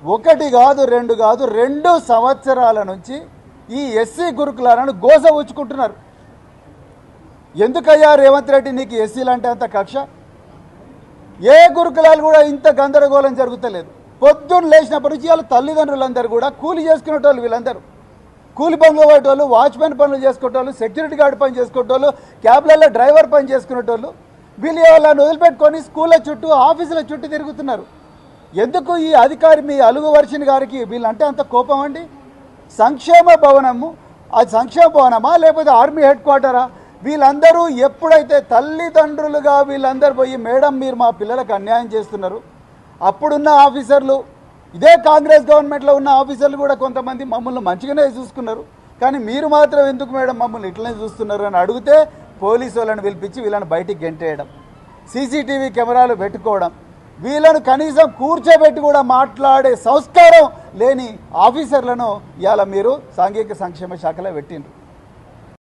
ఒకటి కాదు రెండు కాదు 2 సంవత్సరాల నుంచి ఈ ఎస్సీ గురుకులాలను గోస ఉంచుకుంటున్నారు. ఎందుకయ్యా రేవంత్ రెడ్డి నీకు ఎస్సీలు అంటే అంత కక్ష? ఏ గురుకులాలు కూడా ఇంత గందరగోళం జరుగుతలేదు. పొద్దున్న లేచినప్పటి నుంచి వాళ్ళ తల్లిదండ్రులందరూ కూడా కూలి చేసుకునేటోళ్ళు, వీళ్ళందరూ కూలి పనులు పోయేటోళ్ళు, వాచ్మెన్ పనులు చేసుకునేటోళ్ళు, సెక్యూరిటీ గార్డ్ పని చేసుకునేటోళ్ళు, క్యాబ్లలో డ్రైవర్ పని చేసుకునేటోళ్ళు. వీళ్ళు వాళ్ళని వదిలిపెట్టుకొని స్కూళ్ళ చుట్టూ ఆఫీసుల చుట్టూ తిరుగుతున్నారు. ఎందుకు ఈ అధికారి మీ అలుగు వర్షిని గారికి వీళ్ళంటే అంత కోపం అండి? సంక్షేమ భవనము, అది సంక్షేమ భవనమా లేకపోతే ఆర్మీ హెడ్ క్వార్టరా? వీళ్ళందరూ ఎప్పుడైతే తల్లిదండ్రులుగా వీళ్ళందరూ పోయి మేడం మీరు మా పిల్లలకు అన్యాయం చేస్తున్నారు, అప్పుడున్న ఆఫీసర్లు, ఇదే కాంగ్రెస్ గవర్నమెంట్లో ఉన్న ఆఫీసర్లు కూడా కొంతమంది మమ్మల్ని మంచిగానే చూసుకున్నారు, కానీ మీరు మాత్రం ఎందుకు మేడం మమ్మల్ని ఇట్లనే చూస్తున్నారు అని అడిగితే పోలీసు వాళ్ళని పిలిపించి వీళ్ళని బయటికి గెంటేయడం, సీసీటీవీ కెమెరాలు పెట్టుకోవడం, వీళ్ళను కనీసం కూర్చోబెట్టి కూడా మాట్లాడే సంస్కారం లేని ఆఫీసర్లను ఇవాళ మీరు సాంఘిక సంక్షేమ శాఖలో పెట్టిండ్రు.